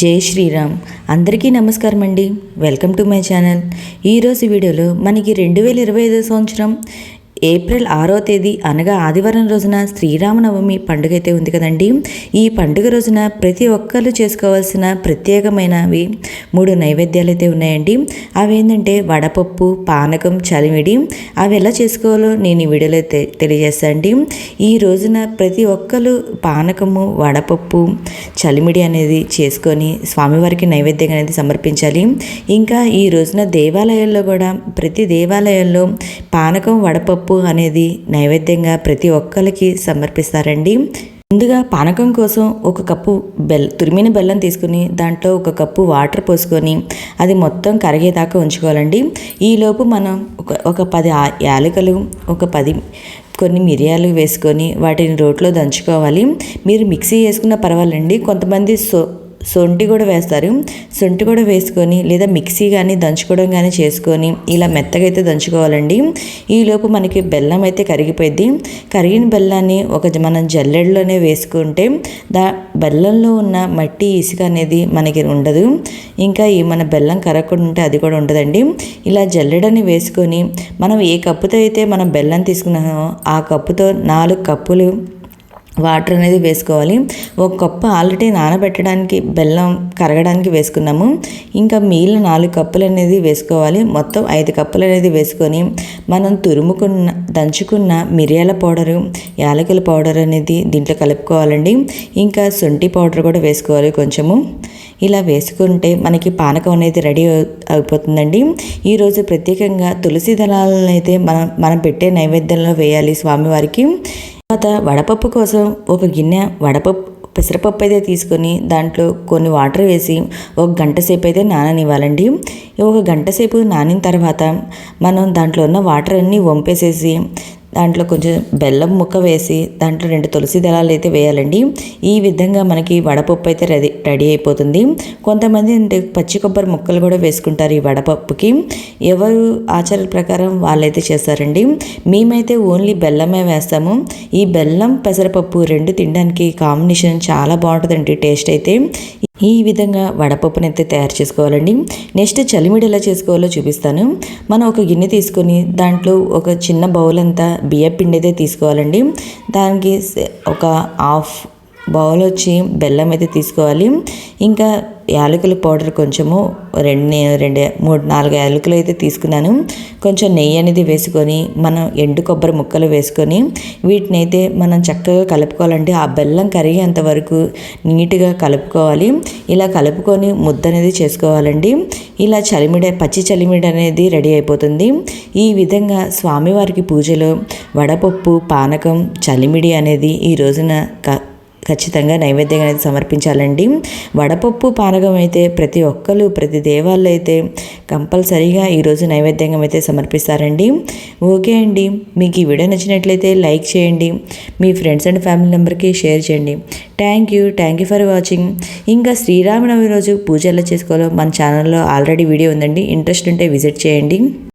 జై శ్రీరామ్. అందరికీ నమస్కారం అండి. Welcome to my channel. ఈరోజు వీడియోలో మనకి 2025 సంవత్సరం ఏప్రిల్ 6వ తేదీ అనగా ఆదివారం రోజున శ్రీరామనవమి పండుగ అయితే ఉంది కదండి. ఈ పండుగ రోజున ప్రతి ఒక్కరు చేసుకోవాల్సిన ప్రత్యేకమైనవి 3 నైవేద్యాలు అయితే ఉన్నాయండి. అవి ఏంటంటే వడపప్పు, పానకం, చలిమిడి. అవి ఎలా చేసుకోవాలో నేను ఈ వీడియోలో తెలియజేస్తానండి. ఈ రోజున ప్రతి ఒక్కరు పానకము, వడపప్పు, చలిమిడి అనేది చేసుకొని స్వామివారికి నైవేద్యం అనేది సమర్పించాలి. ఇంకా ఈ రోజున దేవాలయాల్లో కూడా ప్రతి దేవాలయాల్లో పానకం, వడపప్పు అనేది నైవేద్యంగా ప్రతి ఒక్కరికి సమర్పిస్తారండి. ముందుగా పానకం కోసం ఒక కప్పు తురిమిన బెల్లం తీసుకుని దాంట్లో ఒక కప్పు వాటర్ పోసుకొని అది మొత్తం కరిగేదాకా ఉంచుకోవాలండి. ఈలోపు మనం ఒక 10 యాలకులు, ఒక 10 కొన్ని మిరియాలు వేసుకొని వాటిని రోట్లో దంచుకోవాలి. మీరు మిక్సీ వేసుకున్నా పర్వాలండి. కొంతమంది సొంటి కూడా వేస్తారు. సొంటి కూడా వేసుకొని లేదా మిక్సీ కానీ దంచుకోవడం కానీ చేసుకొని ఇలా మెత్తగా అయితే దంచుకోవాలండి. ఈలోపు మనకి బెల్లం అయితే కరిగిపోయింది. కరిగిన బెల్లాన్ని మనం జల్లెడలోనే వేసుకుంటే బెల్లంలో ఉన్న మట్టి, ఇసుక అనేది మనకి ఉండదు. ఇంకా మన బెల్లం కరగకుండా ఉంటే అది కూడా ఉండదండి. ఇలా జల్లెడని వేసుకొని మనం ఏ కప్పుతో అయితే మనం బెల్లం తీసుకున్నామో ఆ కప్పుతో 4 కప్పులు వాటర్ అనేది వేసుకోవాలి. ఒక కప్పు ఆల్రెడీ నానబెట్టడానికి బెల్లం కరగడానికి వేసుకున్నాము. ఇంకా మిగిలిన 4 కప్పులు అనేది వేసుకోవాలి. మొత్తం 5 కప్పులు అనేది వేసుకొని మనం దంచుకున్న మిరియాల పౌడరు, యాలకుల పౌడర్ అనేది దీంట్లో కలుపుకోవాలండి. ఇంకా శొంఠి పౌడర్ కూడా వేసుకోవాలి కొంచెము. ఇలా వేసుకుంటే మనకి పానకం అనేది రెడీ అయిపోతుందండి. ఈరోజు ప్రత్యేకంగా తులసి దళాలను అయితే మనం పెట్టే నైవేద్యంలో వేయాలి స్వామివారికి. తర్వాత వడపప్పు కోసం ఒక గిన్నె పెసరపప్పు అయితే తీసుకొని దాంట్లో కొన్ని వాటర్ వేసి 1 గంట సేపు అయితే నాననివ్వాలండి. 1 గంట సేపు నానిన తర్వాత మనం దాంట్లో ఉన్న వాటర్ అన్నీ వంపేసేసి దాంట్లో కొంచెం బెల్లం ముక్క వేసి దాంట్లో 2 తులసి దళాలు అయితే వేయాలండి. ఈ విధంగా మనకి వడపప్పు అయితే రెడీ అయిపోతుంది. కొంతమంది అంటే పచ్చి కొబ్బరి ముక్కలు కూడా వేసుకుంటారు ఈ వడపప్పుకి. ఎవరు ఆచారాల ప్రకారం వాళ్ళైతే చేస్తారండి. మేమైతే ఓన్లీ బెల్లమే వేస్తాము. ఈ బెల్లం, పెసరపప్పు 2 తినడానికి కాంబినేషన్ చాలా బాగుంటుందండి టేస్ట్ అయితే. ఈ విధంగా వడపప్పుని అయితే తయారు చేసుకోవాలండి. నెక్స్ట్ చలిమిడి ఎలా చేసుకోవాలో చూపిస్తాను. మనం ఒక గిన్నె తీసుకొని దాంట్లో ఒక చిన్న బౌల్ అంతా బియ్యం పిండి అయితే తీసుకోవాలండి. దానికి ఒక హాఫ్ బౌల్ వచ్చి బెల్లం అయితే తీసుకోవాలి. ఇంకా యాలకుల పౌడర్ కొంచెము 4 యాలకులు అయితే తీసుకున్నాను. కొంచెం నెయ్యి అనేది వేసుకొని మనం ఎండు కొబ్బరి ముక్కలు వేసుకొని వీటిని అయితే మనం చక్కగా కలుపుకోవాలంటే ఆ బెల్లం కరిగేంత వరకు నీట్గా కలుపుకోవాలి. ఇలా కలుపుకొని ముద్ద అనేది చేసుకోవాలండి. ఇలా పచ్చి చలిమిడి అనేది రెడీ అయిపోతుంది. ఈ విధంగా స్వామివారికి పూజలో వడపప్పు, పానకం, చలిమిడి అనేది ఈ రోజున ఖచ్చితంగా నైవేద్యం అనేది సమర్పించాలండి. వడపప్పు, పానకం అయితే ప్రతి ఒక్కరు ప్రతి దేవాళ్ళు అయితే కంపల్సరీగా ఈరోజు నైవేద్యంగా అయితే సమర్పిస్తారండి. ఓకే అండి, మీకు ఈ వీడియో నచ్చినట్లయితే లైక్ చేయండి, మీ ఫ్రెండ్స్ అండ్ ఫ్యామిలీ మెంబర్కి షేర్ చేయండి. Thank you for watching. ఇంకా శ్రీరామనవమి రోజు పూజ ఎలా చేసుకోవాలో మన ఛానల్లో ఆల్రెడీ వీడియో ఉందండి. ఇంట్రెస్ట్ ఉంటే విజిట్ చేయండి.